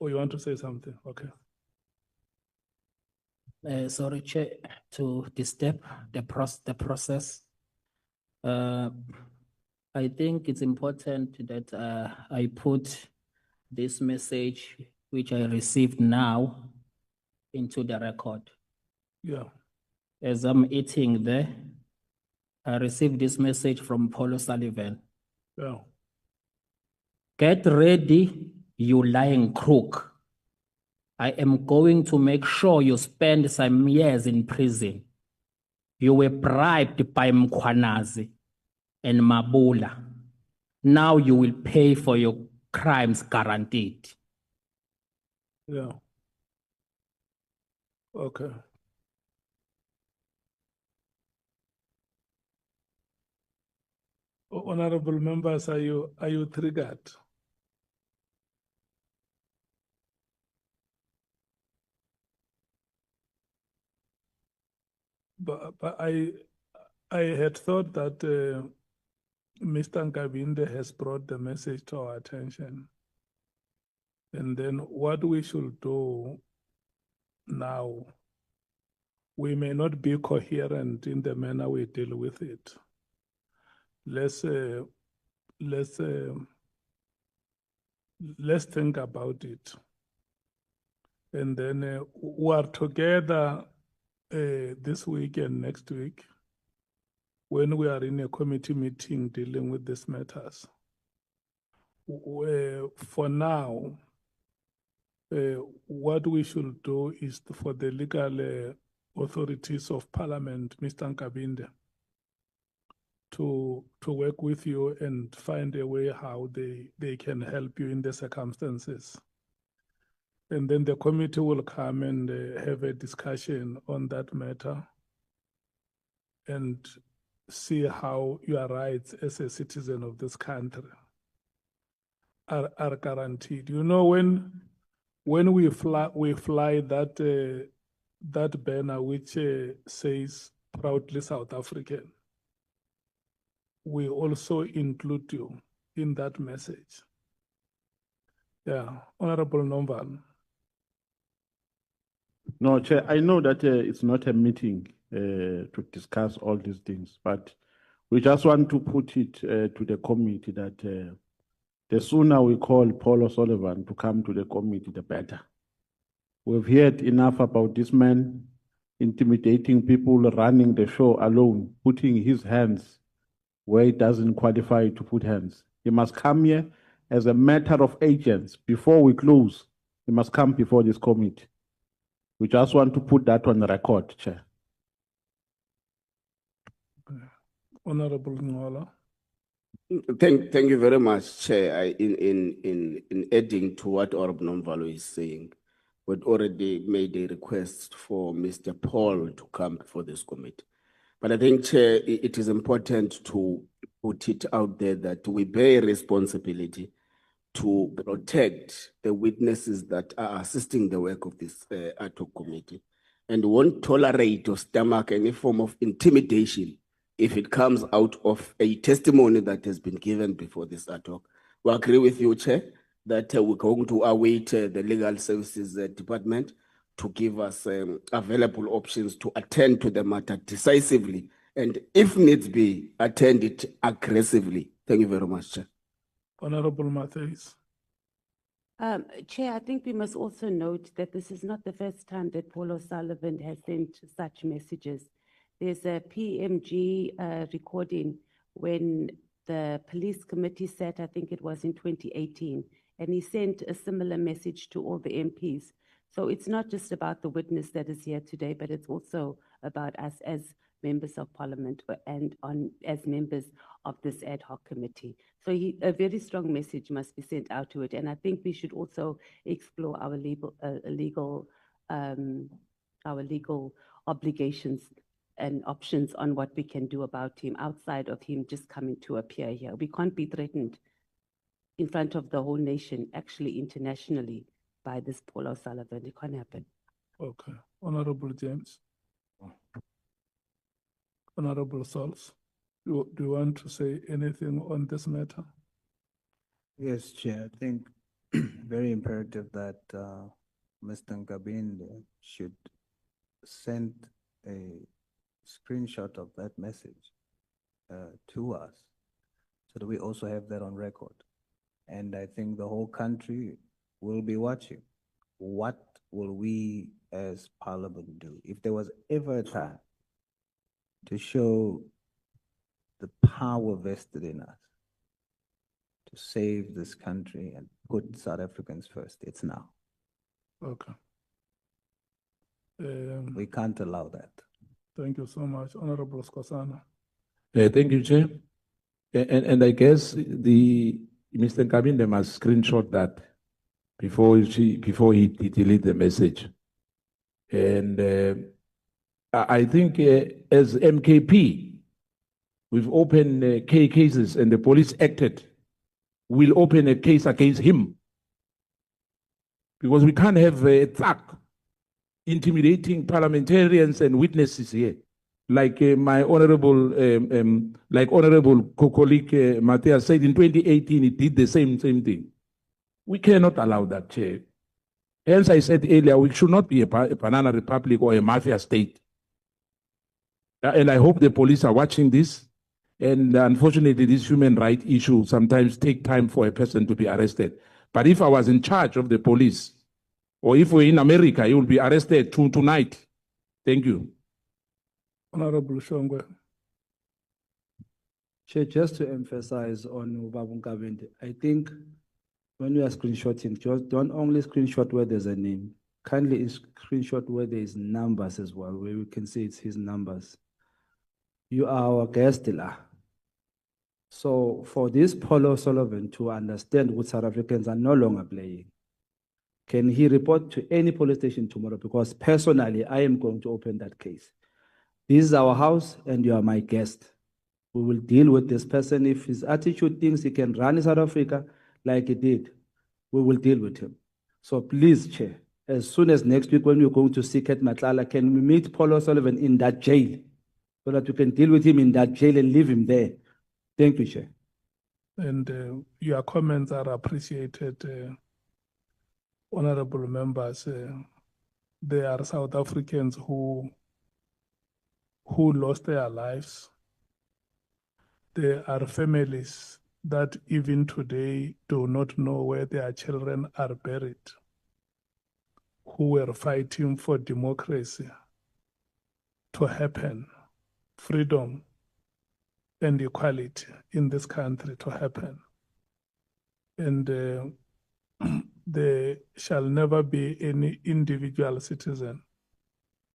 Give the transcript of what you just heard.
Or you want to say something? Okay. Sorry, Chair, to disturb the process. I think it's important that I put this message, which I received now, into the record. Yeah. As I'm eating there, I received this message from Paul O'Sullivan. Yeah. Get ready, you lying crook. I am going to make sure you spend some years in prison. You were bribed by Mkhwanazi and Mabula. Now you will pay for your crimes, guaranteed. Yeah. Okay. Honorable members, are you triggered? But I had thought that Mr. Nkabinde has brought the message to our attention. And then what we should do now, we may not be coherent in the manner we deal with it. Let's think about it. And then we are together this week and next week when we are in a committee meeting dealing with these matters. For now, what we should do is for the legal authorities of Parliament, Mr. Nkabinde, to work with you and find a way how they can help you in the circumstances. And then the committee will come and have a discussion on that matter and see how your rights as a citizen of this country are guaranteed. You know, when we fly that banner which says proudly South African, we also include you in that message. Yeah, Honorable Nomval. No, Chair, I know that it's not a meeting to discuss all these things, but we just want to put it to the committee that the sooner we call Paul O'Sullivan to come to the committee, the better. We've heard enough about this man intimidating people, running the show alone, putting his hands where he doesn't qualify to put hands. He must come here as a matter of agents. Before we close, he must come before this committee. We just want to put that on the record, Chair. Honorable Ngola. Thank you very much, Chair. In adding to what Honorable Nomvalo is saying, we'd already made a request for Mr. Paul to come before this committee. But I think, Chair, it is important to put it out there that we bear responsibility to protect the witnesses that are assisting the work of this ad hoc committee, and won't tolerate or stomach any form of intimidation if it comes out of a testimony that has been given before this ad hoc. We agree with you, Chair, that we're going to await the Legal Services Department to give us available options to attend to the matter decisively, and if needs be, attend it aggressively. Thank you very much, Chair. Honorable Matthews. Chair, I think we must also note that this is not the first time that Paul O'Sullivan has sent such messages. There's a PMG recording when the police committee sat, I think it was in 2018, and he sent a similar message to all the MPs. So it's not just about the witness that is here today, but it's also about us as members of Parliament and as members of this ad hoc committee. So a very strong message must be sent out to it. And I think we should also explore our legal obligations and options on what we can do about him outside of him just coming to appear here. We can't be threatened in front of the whole nation, actually internationally, by this Paul O'Sullivan. It can't happen. Okay. Honorable James. Honorable Sauls, do you want to say anything on this matter? Yes, Chair. I think very imperative that Mr. Nkabinde should send a screenshot of that message to us so that we also have that on record. And I think the whole country will be watching. What will we as Parliament do? If there was ever a time to show the power vested in us to save this country and put South Africans first, it's now. Okay. We can't allow that. Thank you so much, Honorable Skosana. Thank you, Chair. And I guess Mr. Nkabinde must screenshot that before he delete the message. And I think as MKP, we've opened cases and the police acted. We'll open a case against him because we can't have a thug intimidating parliamentarians and witnesses here. Like my honorable, Honorable colleague Matthias said in 2018, he did the same thing. We cannot allow that, Chair. Hence, I said earlier, we should not be a banana republic or a mafia state. And I hope the police are watching this. And unfortunately, this human rights issue sometimes take time for a person to be arrested. But if I was in charge of the police, or if we're in America, you will be arrested tonight. Thank you. Honorable Shongwe. Chair, just to emphasize on Babu Nkabinde, I think when you are screenshotting, just don't only screenshot where there's a name. Kindly screenshot where there is numbers as well, where we can see it's his numbers. You are our guest, Dila. So for this Paul O'Sullivan to understand what South Africans are no longer playing, can he report to any police station tomorrow? Because personally, I am going to open that case. This is our house and you are my guest. We will deal with this person. If his attitude thinks he can run in South Africa like he did, we will deal with him. So please, Chair, as soon as next week when we're going to seek at Matlala, can we meet Paul O'Sullivan in that jail so that we can deal with him in that jail and leave him there? Thank you, Chair. And your comments are appreciated, honorable members. There are South Africans who lost their lives. There are families that even today do not know where their children are buried, who were fighting for democracy to happen, freedom and equality in this country to happen. And there shall never be any individual citizen